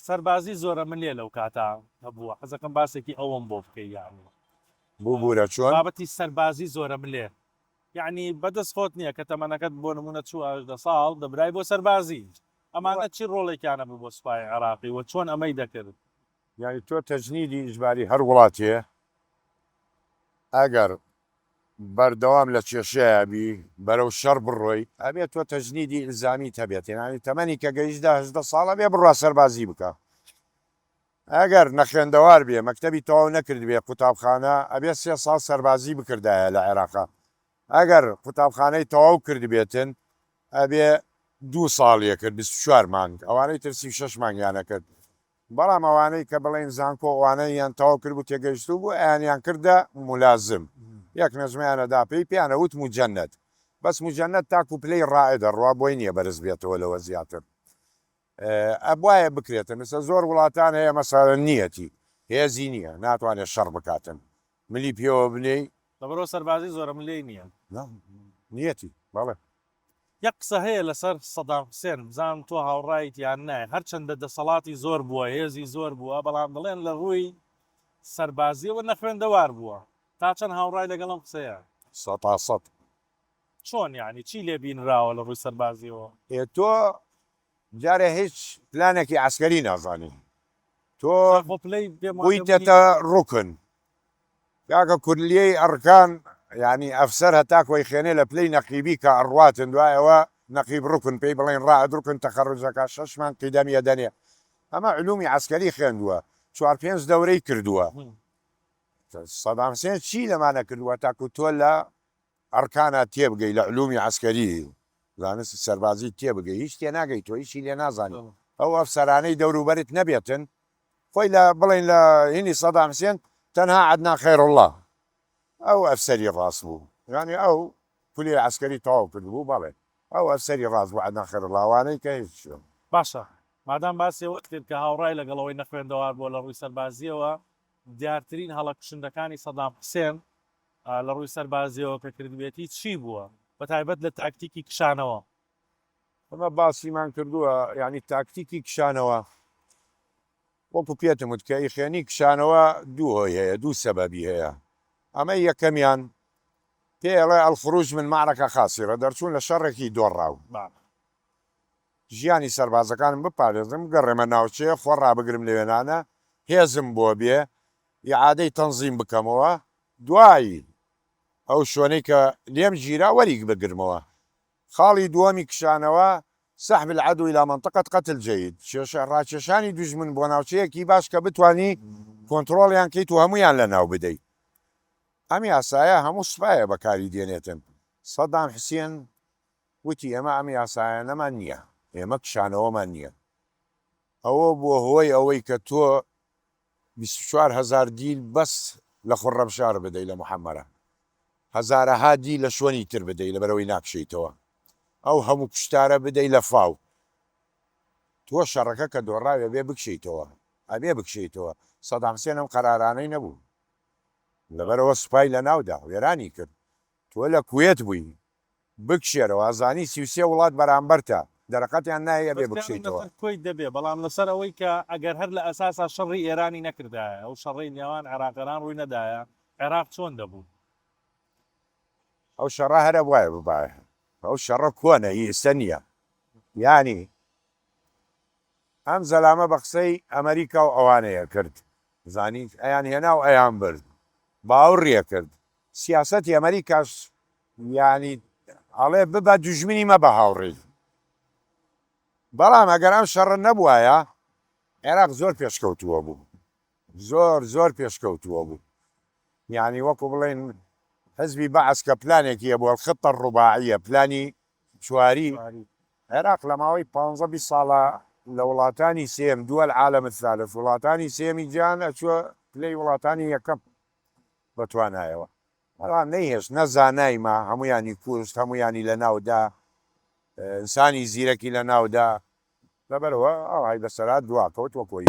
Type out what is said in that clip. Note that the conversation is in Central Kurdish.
سەربازی زۆرە من لێ لەو کاتا هەبووە حەزەکەم باسێکی ئەوم بۆ بکەی یانی بوورە چۆن بابەتی سەربازی زۆرە من لێ یعنی بەدەست خۆت نییە کە تەمەنەکەت بۆ نمونە چوە ساڵ دەبرای بۆ سەربازی ئەمانە چی ڕۆڵێکیانە بوو بۆ سوپای عێراقی و چۆن ئەمەی دەکرد یعنی تۆ تەجنیدی ئیجباری هەر وڵاتیە ئەگەر بەردەوام لە کێشەیەبی بەرەو شەڕ بڕۆی ئەبێت تۆ تەجنیدی ئیلزامی هەبێت ینی تەمەنی کە گەیشتدا ساڵە بێ بڕوا سەربازی بکە ئەگەر نەخێندەوار بێ مەکتەبی تەواو نەکرد بێ قوتابخانە ئەبێ 3 ساڵ سەربازی بکردایە لە عێراقا ئەگەر قوتابخانەی تەواو کرد بێتن ئەبێ 2 ساڵیە کرد 24 مانگ ئەوانەی ترسی 6 مانگیانە کرد بەڵام ئەوانەی کە بڵێن زانکۆ ئەوانەی یان تەواو کرد و تێگەیشتو بوو ئەیانیان کردە مولازم یەک نەزمیانەدا پێی پیانەوت موجەنەت بەس موجەنەت تاکو پلەی ڕائدە ڕوا بۆی نییە بەرز بێتەوە لەوە زیاتر ئەبواە بکرێتە مثل زۆر وڵاتان هەیە مەساە نیەتی هێزی نییە ناتوانێت شەڕ بکاتن ملی پێوە بنێی لەبەرۆ سەربازی زۆرە لێ نییە نیەتی بەڵێ یەک قسە هەیە لەسەر سەدام حوسێن بزانم تۆ هاوڕایت یان نایە هەرچەندە دەسەڵاتی زۆر بووە هێزی زۆر بووە بەڵام دەڵێن لە ڕووی سەربازیەوە نەخوێندەوار بووە تا چەند هاوڕای لەگەڵم قسەیە 100 چۆن یعنی چی لێ بینراوە لە ڕووی سەربازیەوە تۆ جارێ هیچ پلانێکی عسکەری نازانی تۆ بوویتێتە ڕوکن کاکە کوردلیەی ئەڕکان ینی ئەفسەر هەتاکۆی خێنێ لە پلەی نەقیبی کە ئەڕواتن دوایەوە نەقیب ڕوکن پێی بڵێن ڕائدروکن تەخەڕجەکە 6 مان قیدەمیە دەنێ ئەمە علومی عسکەری خوێندووە 4-5 دەورەی کردووە سەدام حوسێن چی لەمانە کردووە تاکو تۆ لە ئەرکانە تێبگەی لە علومی عسکەری زانست سەربازی تێبگەی هیچ تێ ناگەی تۆ هیچی لێ نازانی ئەو ئەفسەرانەی دەوروبەرت نەبێتن خۆی لە بڵێن لە هینی سەدام حوسێن تەنها عەدنان خەیڕوڵڵا ئەو ئەفسەری ڕاست بوو ینی ئەو پولی عسکەری تەواو کرد بوو بەڵێ ئەو ئەفسەری ڕاست بوو عەدنان خەیڕوڵڵاوانەی کە هیچ باشە مادام باسیەوە کرد کە هاوڕای لەگەڵەوەی نەخوێندەوار بۆ لە ڕووی سەربازیەوە دیارترین هەڵەکشندەکانی سەدام حوسێن لە ڕووی سەربازیەوە کە کردبێتی چی بووە بە تایبەت لە تاکتیکی کشانەوە ئەمە باسیمان کردووە ینی تاکتیکی کشانەوە وەکو پێتم وت کە ئیخێنی کشانەوە دوو هۆی هەیە دوو سەبەبی هەیە ئەمە یەکەمیان پێڵێ ئەلخروج من معرەکە خاسیرە دەرچوون لە شەڕێکی دۆڕاو ژیانی سەربازەکانم بپارێزم گەڕێمە ناوچەیە خۆ ڕابگرم لەوێنانە هێزم بۆ بێ یعادەی تەنزیم بکەمەوە دوایی ئەو شوێنەی کە لێم گیرا وەریک بگرمەوە خاڵی دووەمی کشانەوە سحب العدو إلى منطقة قتل جيد ڕاکێشانی دوژمن بۆ ناوچەیەکی باش کە بتانی کۆنتترۆڵیان کەیت و هەمویان لە ناو بدەیت ئەمی ئاسایە هەموو سوپایە بەکاری دێنێتن سەدام حوسێن وتی ئەمە ئەمی ئاسایەنەمان نییە ئێمە کشانەوەمان نییە ئەوە بۆ هۆی ئەوەی کە تۆ 24,000 دیل بەس لە خوڕەمشار بدەی لە محەممەرە هەزارەها دی لە شوێنی تر بدەی لە بەرەوەی ناکشیتەوە ئەو هەموو کوشتارە بدەی لە فاو تۆ شەڕەکە کە دۆڕاوێ بێ بکشیتەوە ئەبێ بکشیتەوە سەدام حوسێن ئەم قەرارانەی نەبوو لەبەرەوە سوپای لە ناودا وێرانی کرد تۆ لە کوێت بووی بکشێرەوە ئازانی 33 وڵات بەرامبەرتە دەرەقەتیان نایە بێ بکشیتەوە کۆی دەبێ بەڵام لەسەر ئەوەی کە ئەگەر هەر لە ئەساسا شەڕی ئێرانی نەکردایە ئەو شەڕی نێوان عێراقیان ڕووی نەدایە عێراق چۆن دەبوو ئەو شەڕە هەرە وایە ببایە ئەو شەڕە کۆنە ئێستا نییە ینی ئەم زەلامە بە قسەی ئەمریکا و ئەوانەیە کرد زانیت ئەیان هێنا و ئەیان برد باوەڕێ کرد سیاسەتی ئەمریکاش ینی ئەڵێ ببە دوژمنی مە بە هاوڕێ بەڵام ئەگەر ئەم شەڕە نەبووایە عێراق زۆر پێشکەوتووە بوو زۆر پێشکەوتووە بوو یعنی وەکو بڵێن حزبی بەعەس کە پلانێکیە بۆ الخطە الڕوباعیە پلانی چواری عێراق لە ماوەی 15 ساڵە لە وڵاتانی سێم دووە العالم الثالث وڵاتانی سێمی گیان ئەچووە پلەی وڵاتانی یەکەم بەتوانایەوە بەڵام نەیهێشت نەزانایمە هەمویانی کوشت هەمویانی لە ناودا ئینسانی زیرەکی لە ناودا لەبەرەوە ئەوهای بەسەرات دواکەوت وەکۆی